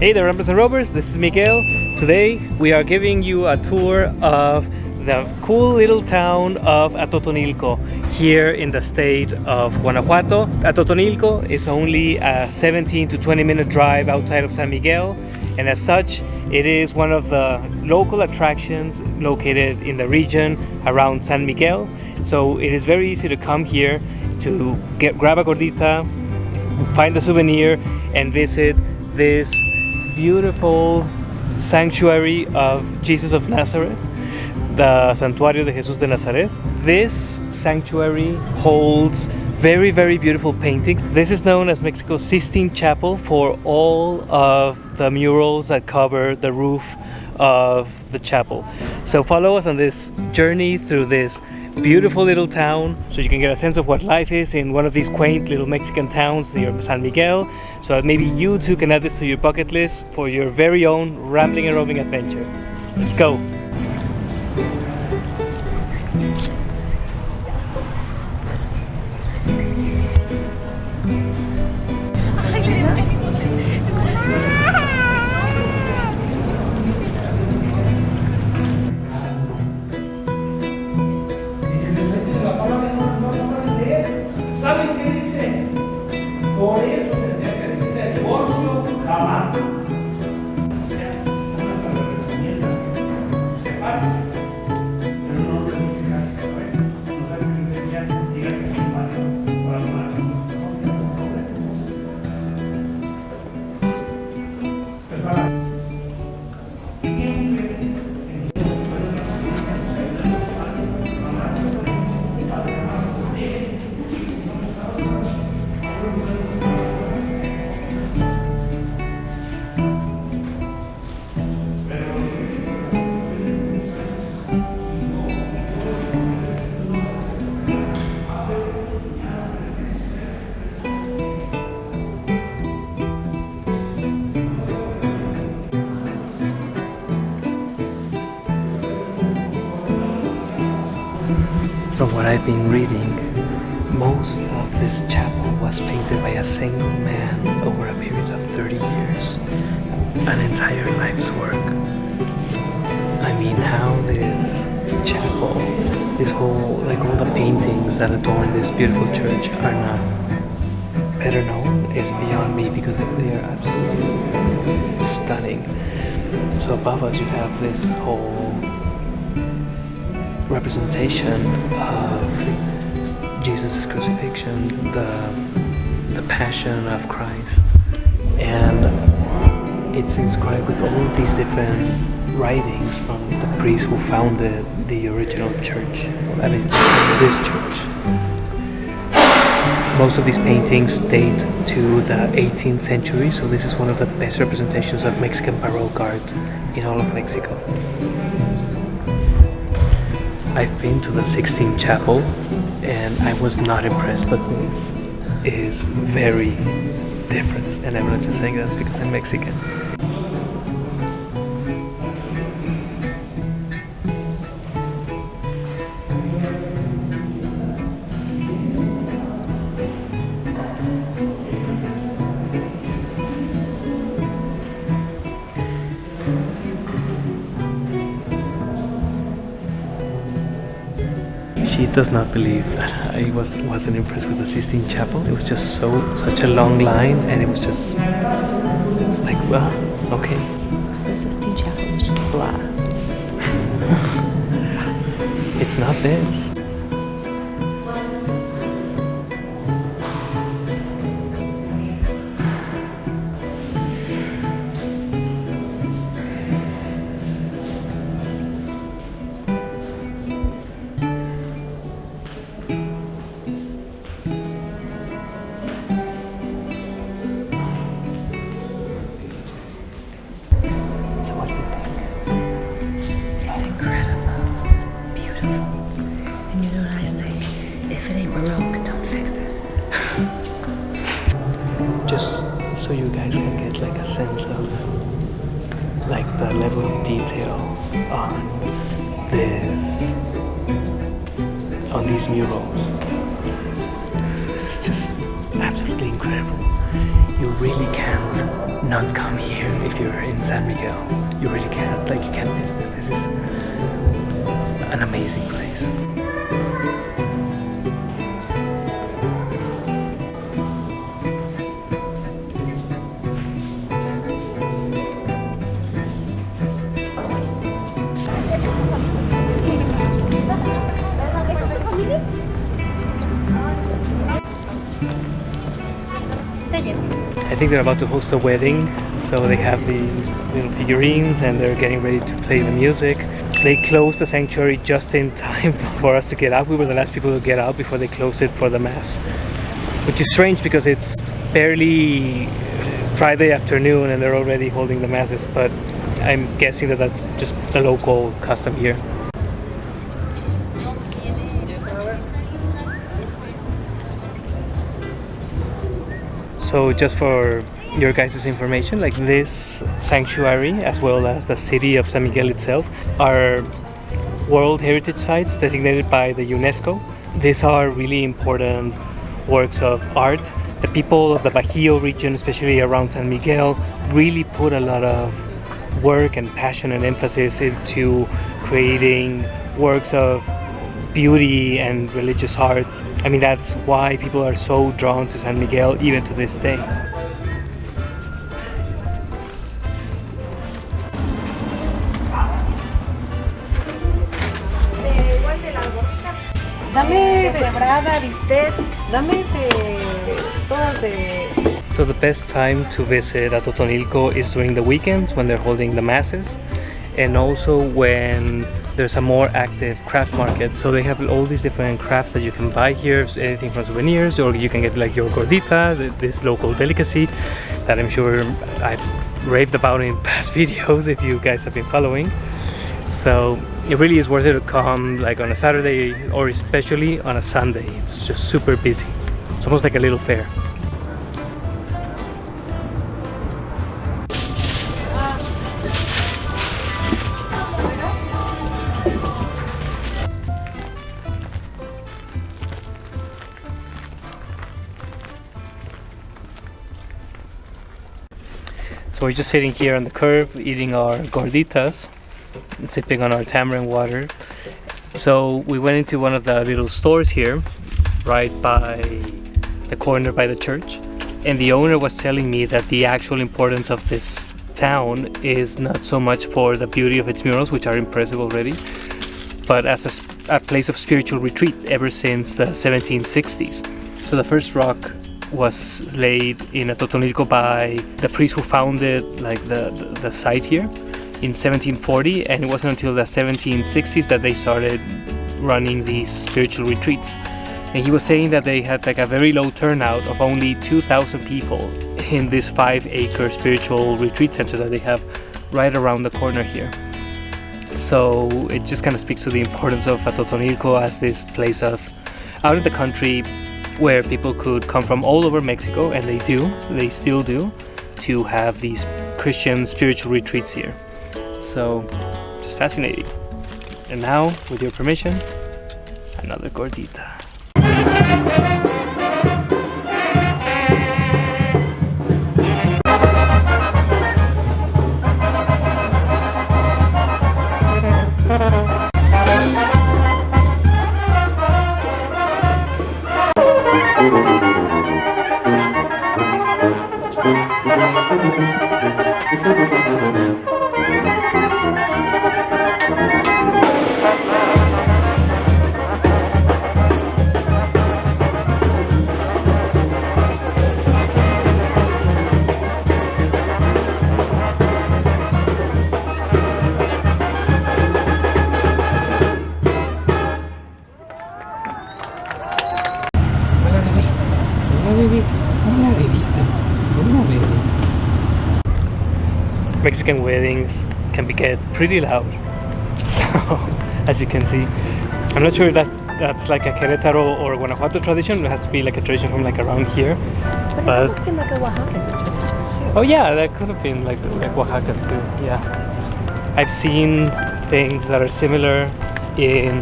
Hey there, Ramblers and Rovers, this is Miguel. Today we are giving you a tour of the cool little town of Atotonilco here in the state of Guanajuato. Atotonilco is only a 17 to 20 minute drive outside of San Miguel, and as such it is one of the local attractions located in the region around San Miguel. So it is very easy to come here to grab a gordita, find a souvenir, and visit this beautiful sanctuary of Jesus of Nazareth, the Santuario de Jesús de Nazaret. This sanctuary holds very, very beautiful paintings. This is known as Mexico's Sistine Chapel for all of the murals that cover the roof of the chapel. So follow us on this journey through this beautiful little town so you can get a sense of what life is in one of these quaint little Mexican towns near San Miguel, so that maybe you too can add this to your bucket list for your very own rambling and roving adventure. Let's go! ¿Saben qué dice? Por eso tendría que decir el divorcio jamás. O sea, una se lo recomienda, separarse. Pero no les dice casi que no es. No saben que la iglesia diga que es inválido para tomar los From what I've been reading, most of this chapel was painted by a single man over a period of 30 years. An entire life's work. I mean, how this chapel, this whole, like all the paintings that adorn this beautiful church are not better known is beyond me, because they are absolutely stunning. So above us you have this whole representation of Jesus' crucifixion, the passion of Christ, and it's inscribed with all of these different writings from the priests who founded the original church, I mean this church. Most of these paintings date to the 18th century, so this is one of the best representations of Mexican Baroque art in all of Mexico. I've been to the Sistine Chapel and I was not impressed, but this is very different, and I'm not just saying that because I'm Mexican. She does not believe that I wasn't impressed with the Sistine Chapel. It was just such a long line, and it was just like, well, okay. The Sistine Chapel was just blah. It's not this. Just so you guys can get like a sense of like the level of detail on these murals. This is just absolutely incredible. You really can't not come here if you're in San Miguel. You really can't. Like, you can't miss this. This is an amazing place. I think they're about to host a wedding, so they have these little figurines and they're getting ready to play the music. They closed the sanctuary just in time for us to get out. We were the last people to get out before they closed it for the mass, which is strange because it's barely Friday afternoon and they're already holding the masses, but I'm guessing that that's just the local custom here. So just for your guys' information, like this sanctuary as well as the city of San Miguel itself are World Heritage Sites designated by the UNESCO. These are really important works of art. The people of the Bajío region, especially around San Miguel, really put a lot of work and passion and emphasis into creating works of beauty and religious art. I mean, that's why people are so drawn to San Miguel even to this day. So the best time to visit Atotonilco is during the weekends when they're holding the masses, and also when there's a more active craft market. So they have all these different crafts that you can buy here, anything from souvenirs, or you can get like your gordita, this local delicacy that I'm sure I've raved about in past videos if you guys have been following. So it really is worth it to come like on a Saturday or especially on a Sunday. It's just super busy. It's almost like a little fair. So we're just sitting here on the curb eating our gorditas and sipping on our tamarind water. So we went into one of the little stores here right by the corner by the church, and the owner was telling me that the actual importance of this town is not so much for the beauty of its murals, which are impressive already, but as a place of spiritual retreat ever since the 1760s. So the first rock was laid in Atotonilco by the priest who founded like the site here in 1740, and it wasn't until the 1760s that they started running these spiritual retreats. And he was saying that they had like a very low turnout of only 2,000 people in this 5-acre spiritual retreat center that they have right around the corner here. So it just kind of speaks to the importance of Atotonilco as this place of out in the country where people could come from all over Mexico, and they still do, to have these Christian spiritual retreats here. So, just fascinating. And now, with your permission, another gordita. Mexican weddings can get pretty loud, so as you can see, I'm not sure if that's like a Querétaro or Guanajuato tradition. It has to be like a tradition from like around here. But it almost seemed like a Oaxacan tradition too. Oh yeah, that could have been like Oaxaca too. Yeah, I've seen things that are similar in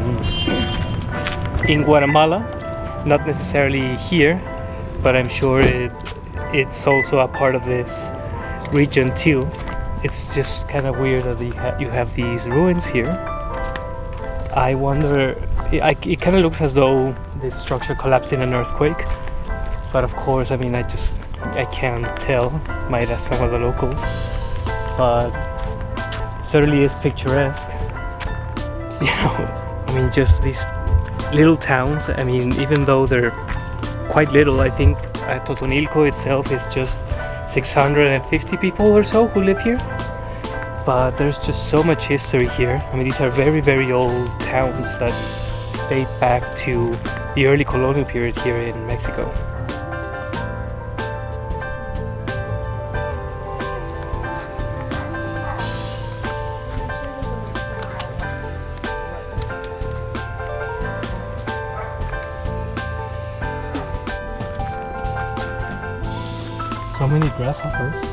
Guatemala, not necessarily here, but I'm sure it's also a part of this region too. It's just kind of weird that you have these ruins here. I wonder, it kind of looks as though this structure collapsed in an earthquake, but of course, I mean, I can't tell. Might ask some of the locals, but certainly is picturesque. You know, I mean, just these little towns. I mean, even though they're quite little, I think Atotonilco itself is just 650 people or so who live here. But there's just so much history here. I mean, these are very, very old towns that date back to the early colonial period here in Mexico. So many grasshoppers.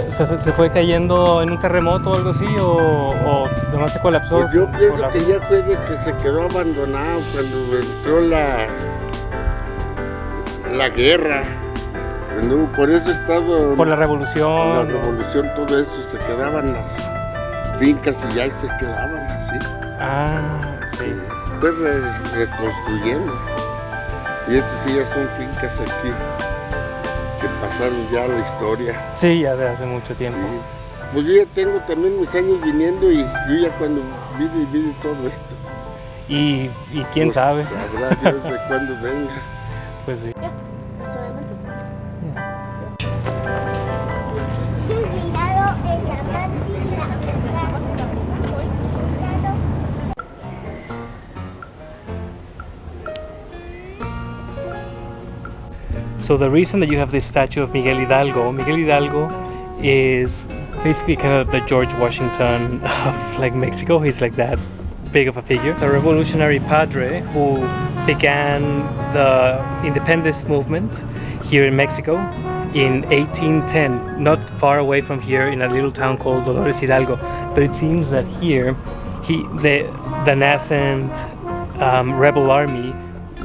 ¿Se fue cayendo en un terremoto o algo así o nomás se colapsó? Pues yo pienso que ya fue de que se quedó abandonado cuando entró la guerra. Por eso estado... Por la revolución. La revolución, todo eso, se quedaban las fincas y ya se quedaban así. Ah, sí. Pues reconstruyendo. Y estos sí ya son fincas aquí, que pasaron ya la historia. Sí, ya de hace mucho tiempo. Sí. Pues yo ya tengo también mis años viniendo y yo ya cuando vi todo esto. Y quién pues, sabe. Sabrá Dios de cuándo venga. Pues sí. Yeah, that's what I meant to say. So the reason that you have this statue of Miguel Hidalgo is basically kind of the George Washington of like Mexico. He's like that big of a figure. It's a revolutionary padre who began the independence movement here in Mexico in 1810, not far away from here in a little town called Dolores Hidalgo. But it seems that here the nascent rebel army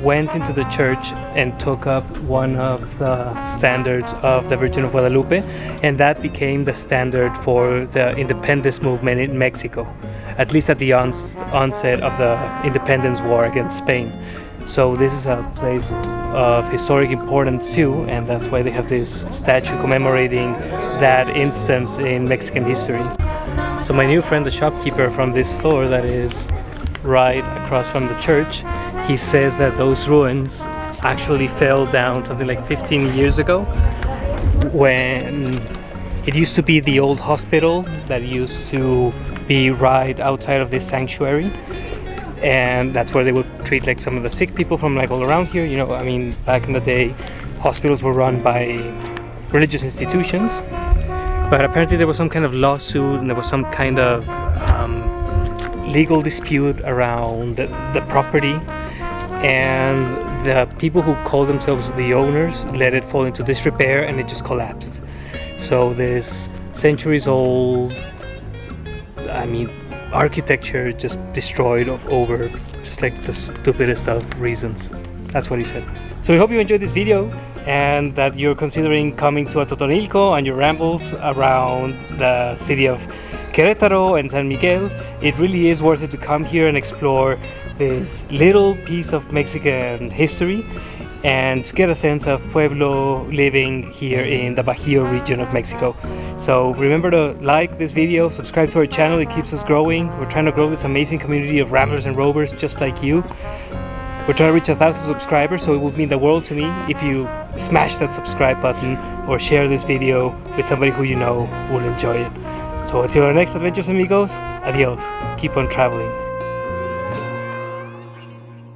went into the church and took up one of the standards of the Virgin of Guadalupe, and that became the standard for the independence movement in Mexico, at least at the onset of the independence war against Spain. So this is a place of historic importance too, and that's why they have this statue commemorating that instance in Mexican history. So my new friend, the shopkeeper from this store that is right across from the church, he says that those ruins actually fell down something like 15 years ago, when it used to be the old hospital that used to be right outside of this sanctuary, and that's where they would treat like some of the sick people from like all around here. You know, I mean, back in the day hospitals were run by religious institutions, but apparently there was some kind of lawsuit and there was some kind of legal dispute around the property, and the people who call themselves the owners let it fall into disrepair and it just collapsed. So this centuries old, I mean, architecture just destroyed over just like the stupidest of reasons. That's what he said. So we hope you enjoyed this video and that you're considering coming to Atotonilco on your rambles around the city of Querétaro and San Miguel. It really is worth it to come here and explore this little piece of Mexican history and to get a sense of Pueblo living here in the Bajío region of Mexico. So remember to like this video, subscribe to our channel, it keeps us growing. We're trying to grow this amazing community of ramblers and rovers just like you. We're trying to reach 1,000 subscribers, so it would mean the world to me if you smash that subscribe button or share this video with somebody who you know will enjoy it. So until our next adventures, amigos, adios. Keep on traveling.